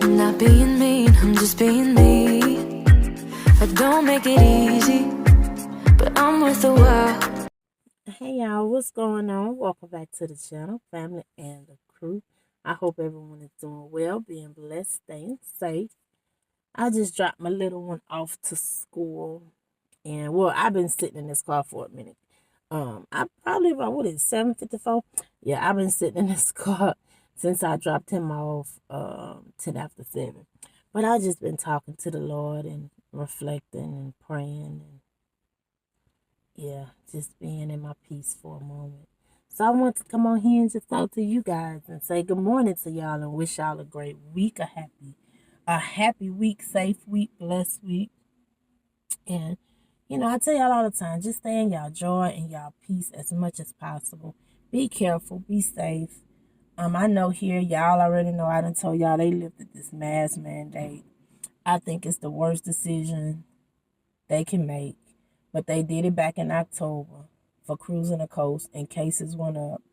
I'm not being mean, I'm just being me. I don't make it easy, but I'm with the world. Hey y'all, what's going on? Welcome back to the channel, family and the crew. I hope everyone is doing well, being blessed, staying safe. I just dropped my little one off to school, and well, I've been sitting in this car for a minute. I probably about 7:54. Yeah, I've been sitting in this car since I dropped him off 10 after 7. But I just been talking to the Lord and reflecting and praying and yeah, just being in my peace for a moment. So I want to come on here and just talk to you guys and say good morning to y'all and wish y'all a great week, a happy week, safe week, blessed week. And I tell y'all all the time, just stay in y'all joy and y'all peace as much as possible. Be careful, be safe. I know here y'all already know I done told y'all they lifted this mask mandate. I think it's the worst decision they can make. But they did it back in October for cruising the coast and cases went up.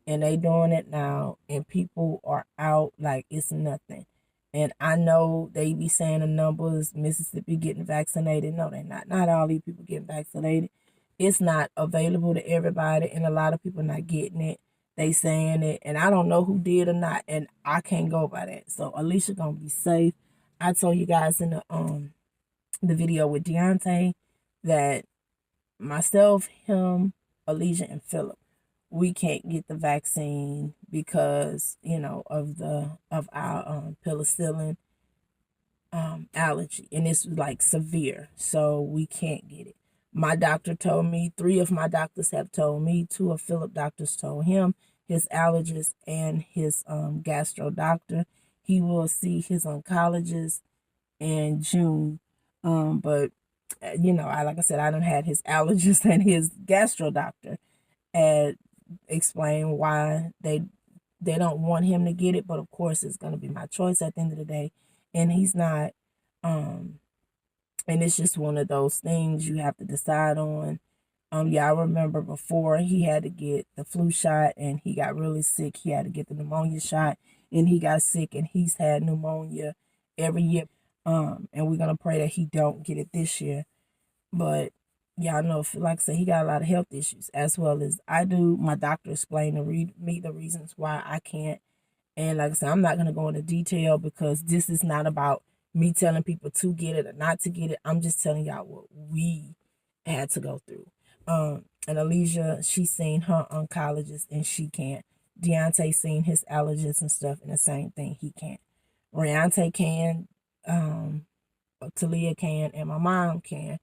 And they doing it now and people are out like it's nothing. And I know they be saying the numbers, Mississippi getting vaccinated. No, they're not. Not all these people getting vaccinated. It's not available to everybody and a lot of people not getting it. They saying it and I don't know who did or not and I can't go by that. So Alisha gonna be safe. I told you guys in the video with Deontay that myself, him, Elijah, and Philip, we can't get the vaccine because of our penicillin allergy, and it's like severe, so we can't get it. My doctor told me, 3 of my doctors have told me, 2 of Philip doctors told him, his allergist and his gastro doctor. He will see his oncologist in June, but I like I said, I done had his allergist and his gastro doctor and explain why they don't want him to get it, but of course it's gonna be my choice at the end of the day. And he's not, and it's just one of those things you have to decide on. Yeah, I remember before he had to get the flu shot and he got really sick. He had to get the pneumonia shot and he got sick and he's had pneumonia every year. And we're gonna pray that he don't get it this year. But y'all know, like I said, he got a lot of health issues as well as I do. My doctor explained to me the reasons why I can't. And like I said, I'm not going to go into detail because this is not about me telling people to get it or not to get it. I'm just telling y'all what we had to go through. And Alicia, she's seen her oncologist and she can't. Deontay seen his allergists and stuff and the same thing, he can't. Riante can, Talia can, and my mom can.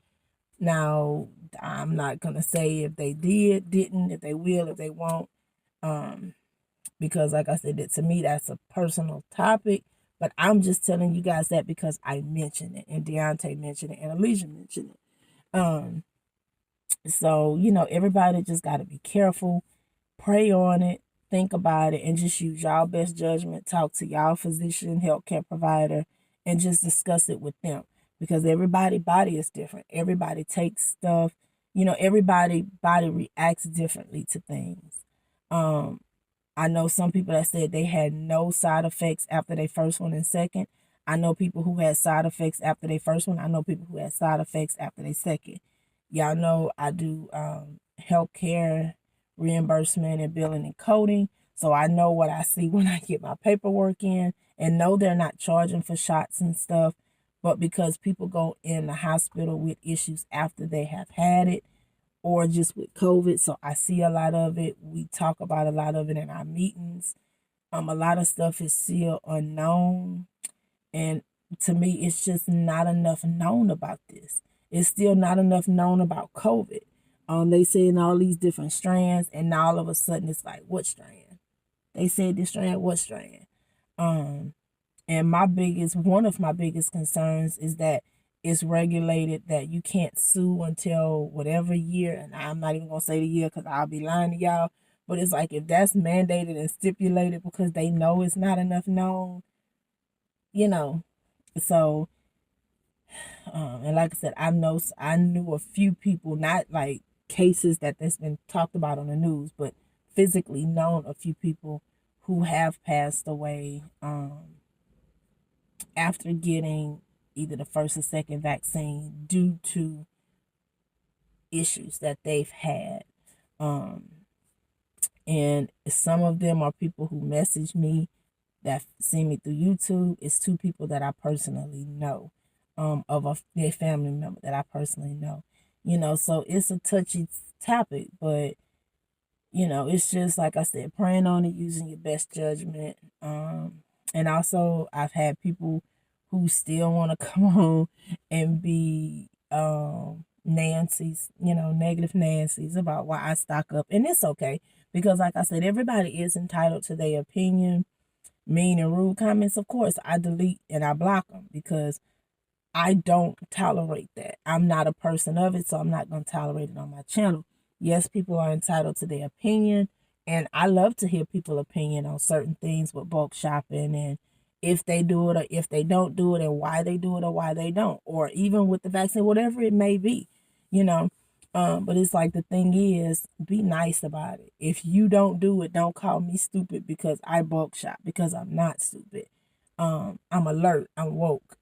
Now, I'm not going to say if they didn't, if they will, if they won't, because like I said, to me, that's a personal topic, but I'm just telling you guys that because I mentioned it, and Deontay mentioned it, and Alicia mentioned it. So, everybody just got to be careful, pray on it, think about it, and just use y'all best judgment, talk to y'all physician, healthcare provider, and just discuss it with them because everybody's body is different. Everybody takes stuff, everybody body reacts differently to things. I know some people that said they had no side effects after their first one and second. I know people who had side effects after their first one. I know people who had side effects after their second. Y'all know I do healthcare reimbursement and billing and coding. So I know what I see when I get my paperwork in, and no, they're not charging for shots and stuff, but because people go in the hospital with issues after they have had it or just with COVID. So I see a lot of it. We talk about a lot of it in our meetings. A lot of stuff is still unknown. And to me, it's just not enough known about this. It's still not enough known about COVID. They say in all these different strands, and now all of a sudden it's like, what strand? They said this strand, what strand? And one of my biggest concerns is that it's regulated that you can't sue until whatever year, and I'm not even gonna say the year because I'll be lying to y'all. But it's like if that's mandated and stipulated because they know it's not enough known, you know. So, and like I said, I knew a few people, not like cases that's been talked about on the news, but physically known a few people who have passed away after getting either the first or second vaccine due to issues that they've had. Um, and some of them are people who message me that see me through YouTube. It's two people that I personally know, their family member that I personally know. So it's a touchy topic, but it's just like I said, praying on it, using your best judgment. And also I've had people who still want to come on and be Nancy's, negative Nancy's about why I stock up. And it's okay because like I said, everybody is entitled to their opinion. Mean and rude comments, of course, I delete and I block them because I don't tolerate that. I'm not a person of it, so I'm not going to tolerate it on my channel. Yes, people are entitled to their opinion, and I love to hear people's opinion on certain things with bulk shopping and if they do it or if they don't do it and why they do it or why they don't, or even with the vaccine, whatever it may be, you know. But it's like the thing is, be nice about it. If you don't do it, don't call me stupid because I bulk shop, because I'm not stupid. I'm alert, I'm woke,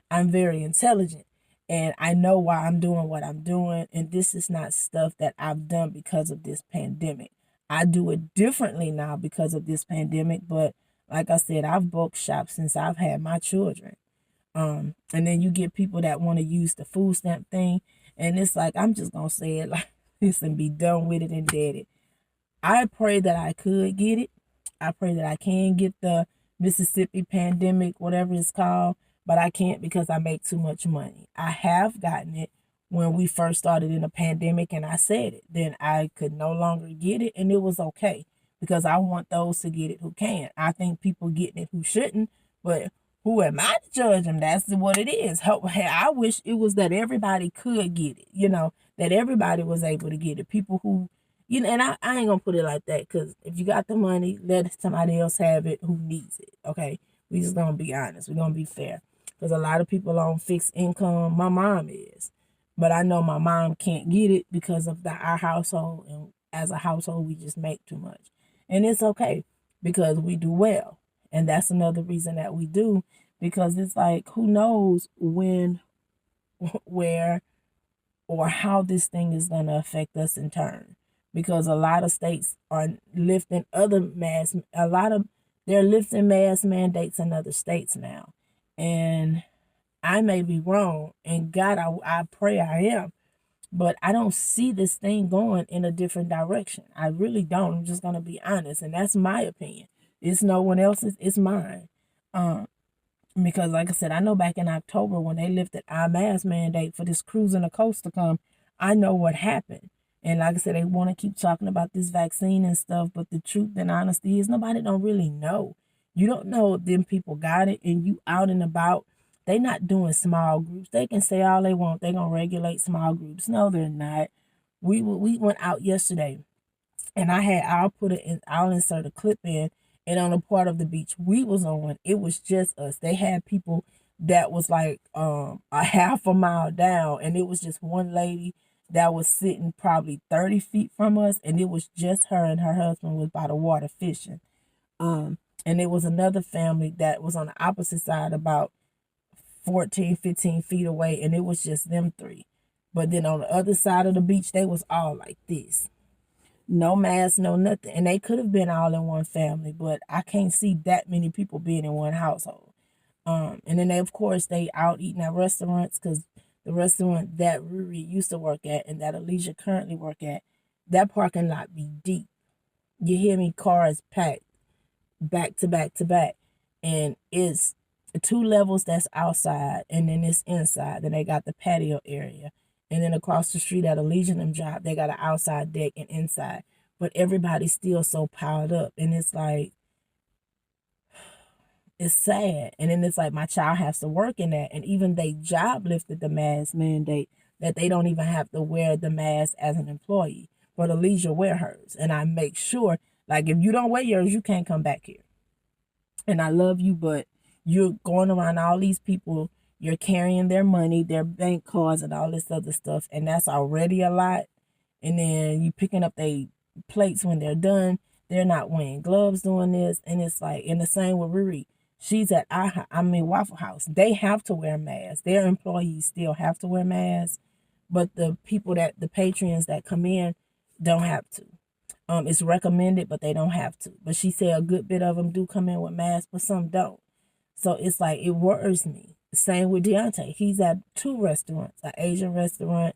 I'm very intelligent, and I know why I'm doing what I'm doing. And this is not stuff that I've done because of this pandemic. I do it differently now because of this pandemic, but like I said, I've bulk shopped since I've had my children. And then you get people that want to use the food stamp thing, and it's like, I'm just gonna say it like this and be done with it and dead it. I pray that I could get it. I pray that I can get the Mississippi pandemic, whatever it's called, but I can't because I make too much money. I have gotten it when we first started in the pandemic, and I said it. Then I could no longer get it, and it was okay because I want those to get it who can. I think people getting it who shouldn't, but who am I to judge them? That's what it is. I wish it was that everybody could get it, that everybody was able to get it. People who, and I ain't gonna put it like that because if you got the money, let somebody else have it who needs it, okay? We just gonna be honest. We're gonna be fair because a lot of people on fixed income, my mom is. But I know my mom can't get it because of our household, and as a household, we just make too much. And it's okay because we do well. And that's another reason that we do, because it's like, who knows when, where, or how this thing is going to affect us in turn. Because a lot of states are lifting they're lifting mask mandates in other states now. And I may be wrong, and God, I pray I am, but I don't see this thing going in a different direction. I really don't. I'm just going to be honest, and that's my opinion. It's no one else's, it's mine. Because like I said, I know back in October when they lifted our mask mandate for this cruising the coast to come, I know what happened. And like I said, they want to keep talking about this vaccine and stuff, but the truth and honesty is nobody don't really know. You don't know if them people got it and you out and about. They not doing small groups. They can say all they want. They going to regulate small groups. No, they're not. We went out yesterday, and I'll insert a clip in, and on a part of the beach we was on, it was just us. They had people that was like a half a mile down, and it was just one lady that was sitting probably 30 feet from us, and it was just her and her husband was by the water fishing. And there was another family that was on the opposite side about 14, 15 feet away, and it was just them three. But then on the other side of the beach, they was all like this. No mask, no nothing. And they could have been all in one family, but I can't see that many people being in one household. And then of course, they out eating at restaurants, because the restaurant that Riri used to work at and that Alisha currently work at, that parking lot be deep. You hear me? Cars packed back to back to back. And it's 2 levels that's outside, and then it's inside. Then they got the patio area. And then across the street at a Legion job, they got an outside deck and inside. But everybody's still so piled up. And it's like, it's sad. And then it's like, my child has to work in that. And even they job lifted the mask mandate that they don't even have to wear the mask as an employee. But Alisha wear hers. And I make sure, like, if you don't wear yours, you can't come back here. And I love you, but you're going around all these people, you're carrying their money, their bank cards, and all this other stuff, and that's already a lot. And then you picking up their plates when they're done. They're not wearing gloves doing this, and it's like, and the same with Riri. She's at Waffle House. They have to wear masks. Their employees still have to wear masks, but the patrons that come in don't have to. It's recommended, but they don't have to. But she said a good bit of them do come in with masks, but some don't. So it's like, it worries me. Same with Deontay. He's at 2 restaurants, an Asian restaurant,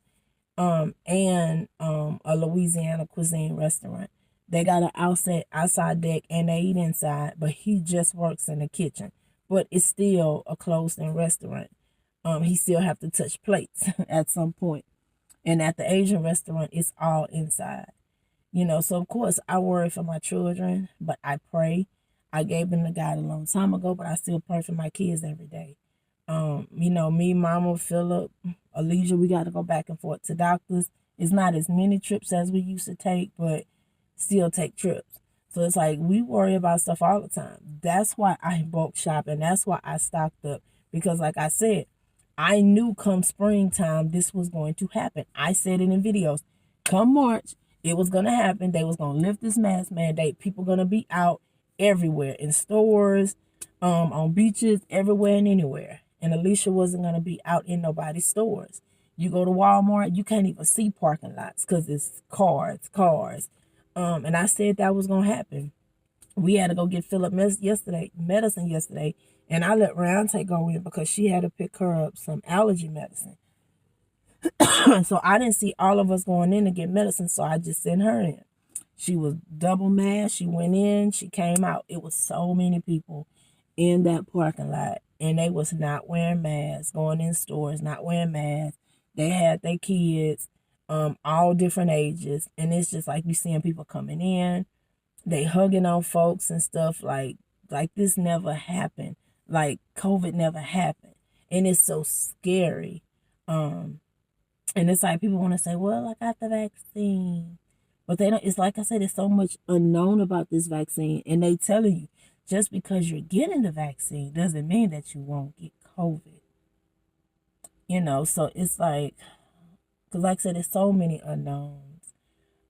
and a Louisiana cuisine restaurant. They got an outside deck and they eat inside, but he just works in the kitchen. But it's still a closed-in restaurant. He still have to touch plates at some point. And at the Asian restaurant, it's all inside. So of course I worry for my children, but I pray. I gave them to God a long time ago, but I still pray for my kids every day. Me, Mama, Philip, Alisha, we got to go back and forth to doctors. It's not as many trips as we used to take, but still take trips. So it's like, we worry about stuff all the time. That's why I bulk shop, and that's why I stocked up. Because like I said, I knew come springtime this was going to happen. I said it in videos. Come March, it was going to happen. They was going to lift this mask mandate. People going to be out everywhere, in stores, on beaches, everywhere and anywhere. And Alisha wasn't going to be out in nobody's stores. You go to Walmart, you can't even see parking lots because it's cars. And I said that was going to happen. We had to go get Philip medicine yesterday, and I let Roundtake go in because she had to pick her up some allergy medicine. So I didn't see all of us going in to get medicine, so I just sent her in. She was double masked. She went in, she came out. It was so many people in that parking lot, and they was not wearing masks, going in stores, not wearing masks. They had their kids, all different ages, and it's just like you seeing people coming in, they hugging on folks and stuff like this never happened. Like COVID never happened, and it's so scary. And it's like people want to say, well, I got the vaccine. But they don't. It's like I said, there's so much unknown about this vaccine. And they telling you, just because you're getting the vaccine doesn't mean that you won't get COVID. So it's like, because like I said, there's so many unknowns.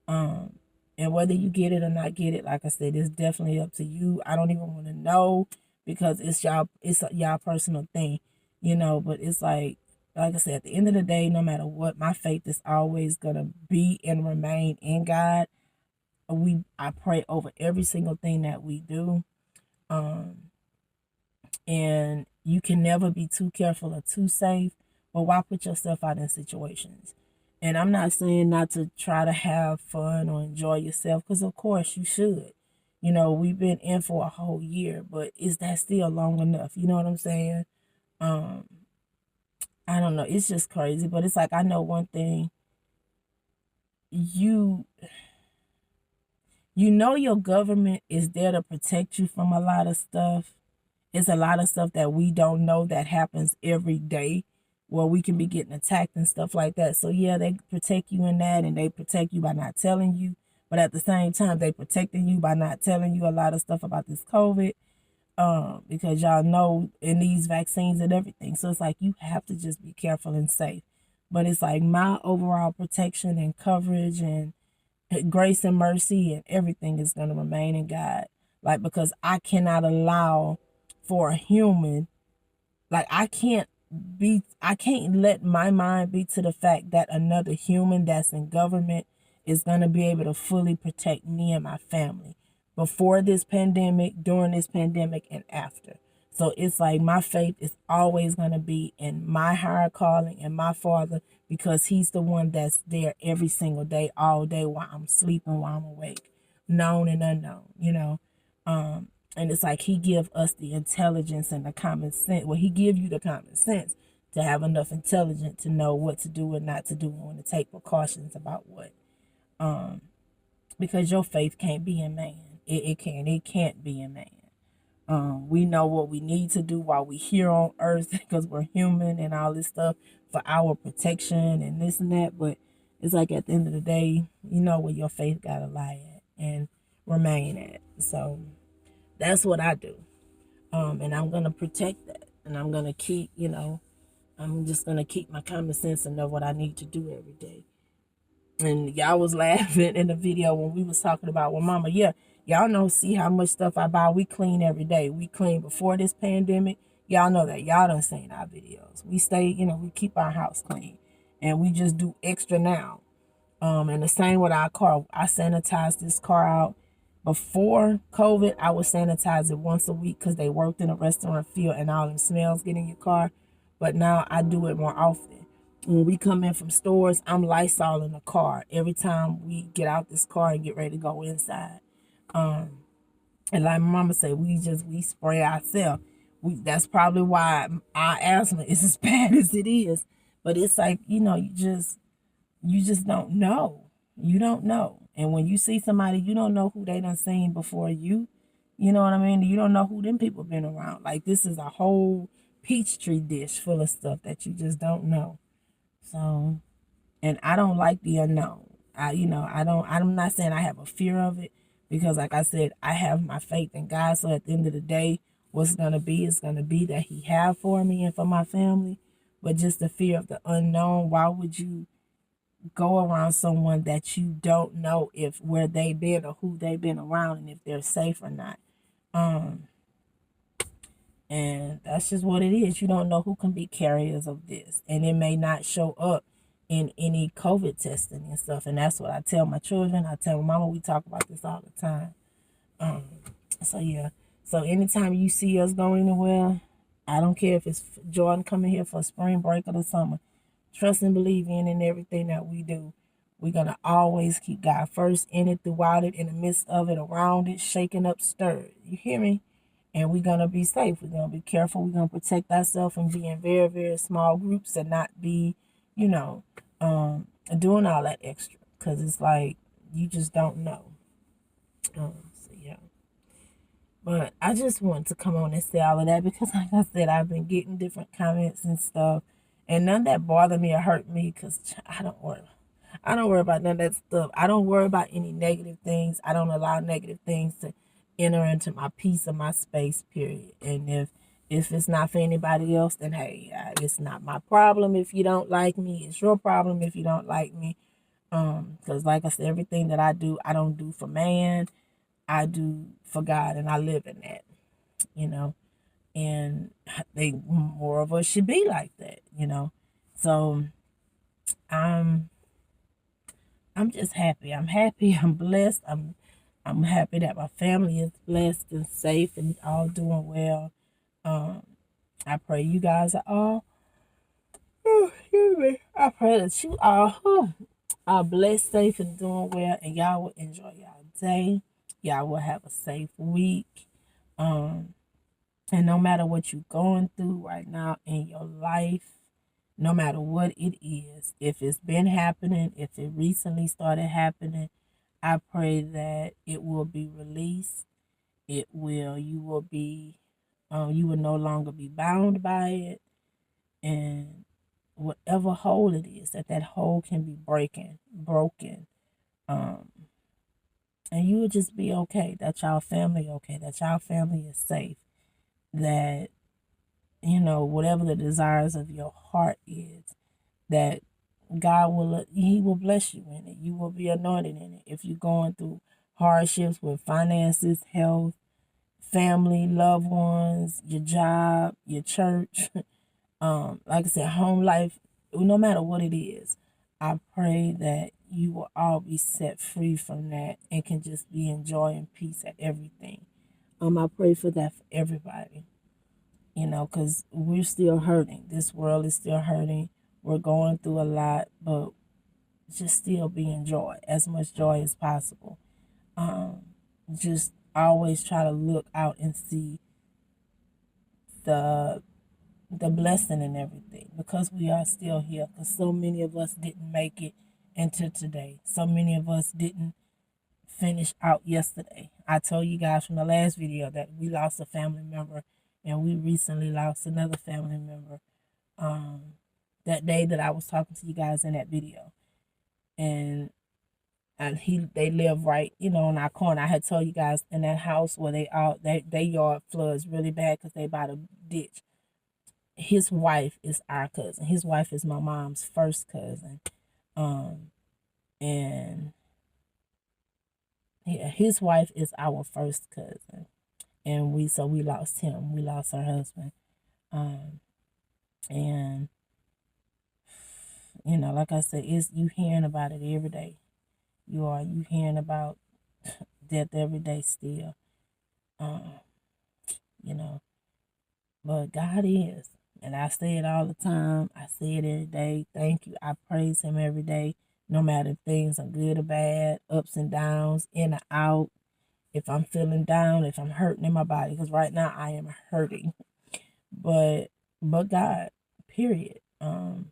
And whether you get it or not get it, like I said, it's definitely up to you. I don't even want to know because it's y'all personal thing, but it's like I said, at the end of the day, no matter what, my faith is always going to be and remain in God. I pray over every single thing that we do. And you can never be too careful or too safe, but why put yourself out in situations? And I'm not saying not to try to have fun or enjoy yourself, because of course you should. We've been in for a whole year, but is that still long enough? You know what I'm saying? I don't know. It's just crazy. But it's like, I know one thing. You know your government is there to protect you from a lot of stuff. It's a lot of stuff that we don't know that happens every day where we can be getting attacked and stuff like that. So yeah, they protect you in that, and they protect you by not telling you. But at the same time, they protecting you by not telling you a lot of stuff about this COVID. Because y'all know in these vaccines and everything. So it's like, you have to just be careful and safe. But it's like, my overall protection and coverage and grace and mercy and everything is going to remain in God. Like, because I cannot allow for a human, like I can't let my mind be to the fact that another human that's in government is going to be able to fully protect me and my family. Before this pandemic, during this pandemic, and after. So it's like, my faith is always going to be in my higher calling and my Father, because he's the one that's there every single day, all day, while I'm sleeping, while I'm awake, known and unknown, and it's like, he give us the intelligence and the common sense. Well, he give you the common sense to have enough intelligence to know what to do and not to do, and when to take precautions about what. Because your faith can't be in man. It can't be in man. We know what we need to do while we're here on earth because we're human and all this stuff for our protection and this and that. But it's like, at the end of the day, you know where your faith gotta lie at and remain at. So that's what I do. And I'm gonna protect that. And I'm gonna keep, I'm just gonna keep my common sense and know what I need to do every day. And y'all was laughing in the video when we was talking about, well, Mama, yeah, Y'all know, see how much stuff I buy. We clean every day. We clean before this pandemic. Y'all know that. Y'all done seen our videos. We stay, we keep our house clean. And we just do extra now. And the same with our car. I sanitize this car out. Before COVID, I would sanitize it once a week because they worked in a restaurant field and all them smells get in your car. But now I do it more often. When we come in from stores, I'm Lysol in the car every time we get out this car and get ready to go inside. And like my mama said, we spray ourselves. That's probably why our asthma is as bad as it is. But it's like, you just don't know. You don't know. And when you see somebody, you don't know who they done seen before you. You know what I mean? You don't know who them people been around. Like, this is a whole Peachtree dish full of stuff that you just don't know. So, and I don't like the unknown. I'm not saying I have a fear of it, because like I said, I have my faith in God. So at the end of the day, what's going to be is going to be that he have for me and for my family. But just the fear of the unknown, why would you go around someone that you don't know if where they been or who they been around and if they're safe or not? And that's just what it is. You don't know who can be carriers of this, and it may not show up in any COVID testing and stuff. And that's what I tell my children. I tell my mama, we talk about this all the time. So yeah. So anytime you see us go anywhere, I don't care if it's Jordan coming here for spring break or the summer. Trust and believe in everything that we do. We're going to always keep God first in it, throughout it, in the midst of it, around it, shaking up, stirred. You hear me? And we're going to be safe. We're going to be careful. We're going to protect ourselves and be in very, very small groups and not be, doing all that extra. Because it's like, you just don't know. So, yeah. But I just want to come on and say all of that because, like I said, I've been getting different comments and stuff. And none that bother me or hurt me because I don't worry. I don't worry about none of that stuff. I don't worry about any negative things. I don't allow negative things to enter into my peace or my space, period. And if it's not for anybody else, then hey, it's not my problem if you don't like me. It's your problem if you don't like me. Because like I said, everything that I do, I don't do for man. I do for God, and I live in that, and I think more of us should be like that, So I'm just happy. I'm happy. I'm blessed. I'm happy that my family is blessed and safe and all doing well. I pray you guys are all. Excuse me. I pray that you all are blessed, safe, and doing well, and y'all will enjoy y'all day. Y'all will have a safe week. And no matter what you're going through right now in your life, no matter what it is, if it's been happening, if it recently started happening, I pray that it will be released. You will no longer be bound by it. And whatever hole it is, that hole can be broken. And you will just be okay, that y'all family okay, that y'all family is safe, that, whatever the desires of your heart is, that He will bless you in it. You will be anointed in it. If you're going through hardships with finances, health, family, loved ones, your job, your church, like I said, home life, no matter what it is, I pray that you will all be set free from that and can just be in joy and peace at everything. I pray for that for everybody, because we're still hurting. This world is still hurting. We're going through a lot, but just still be in joy, as much joy as possible. Just always try to look out and see the blessing in everything, because we are still here, because so many of us didn't make it into today. So many of us didn't finish out yesterday. I told you guys from the last video that we lost a family member, and we recently lost another family member that day that I was talking to you guys in that video. And they live right, on our corner. I had told you guys in that house where they yard floods really bad because they by the ditch. His wife is our cousin. His wife is my mom's first cousin. And his wife is our first cousin, and we lost him. We lost our husband, and like I said, it's you hearing about it every day. You hearing about death every day still, um, you know. But God is, and I say it all the time. I say it every day. Thank you. I praise Him every day, no matter if things are good or bad, ups and downs, in or out. If I'm feeling down, if I'm hurting in my body, because right now I am hurting. But God, period. I'm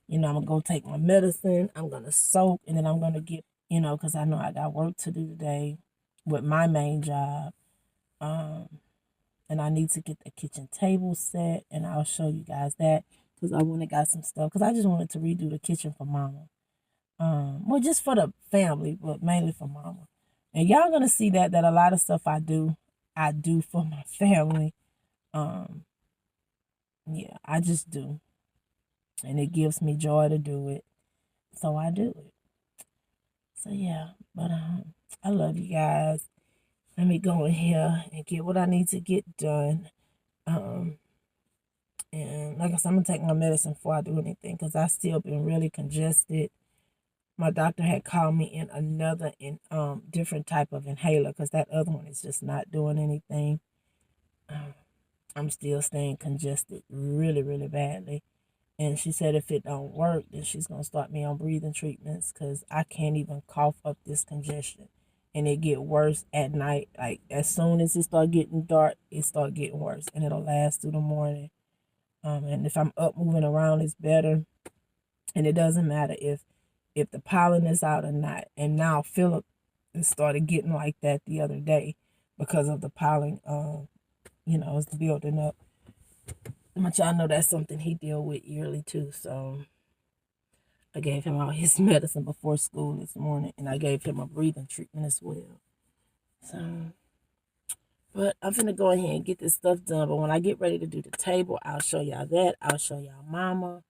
gonna go take my medicine. I'm gonna soak, and then I'm gonna get, because I know I got work to do today with my main job. And I need to get the kitchen table set, and I'll show you guys that because I went and got some stuff because I just wanted to redo the kitchen for Mama. Well, just for the family, but mainly for Mama. And y'all gonna see that a lot of stuff I do for my family. Yeah, I just do, and it gives me joy to do it, so I do it. So yeah, but I love you guys. Let me go in here and get what I need to get done. And like I said, I'm gonna take my medicine before I do anything because I still been really congested. My doctor had called me in another different type of inhaler because that other one is just not doing anything. I'm still staying congested really, really badly. And she said if it don't work, then she's gonna start me on breathing treatments because I can't even cough up this congestion. And it get worse at night. Like as soon as it start getting dark, it start getting worse, and it'll last through the morning. And if I'm up moving around, it's better. And it doesn't matter if the pollen is out or not. And now Philip started getting like that the other day because of the pollen. It's building up. But y'all know that's something he deal with yearly too. So I gave him all his medicine before school this morning, and I gave him a breathing treatment as well. So, but I'm finna go ahead and get this stuff done. But when I get ready to do the table, I'll show y'all that. I'll show y'all Mama.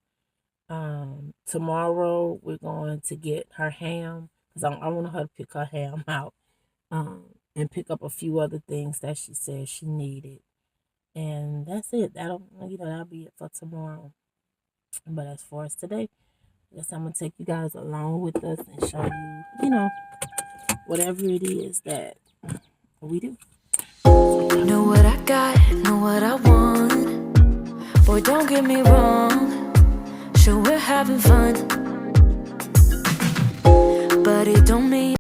Tomorrow we're going to get her ham because I want her to pick her ham out. And pick up a few other things that she said she needed. And that's it. That'll be it for tomorrow. But as far as today, I guess I'm gonna take you guys along with us and show you, whatever it is that we do. Know what I got, know what I want. Boy, don't get me wrong. Sure, we're having fun, but it don't mean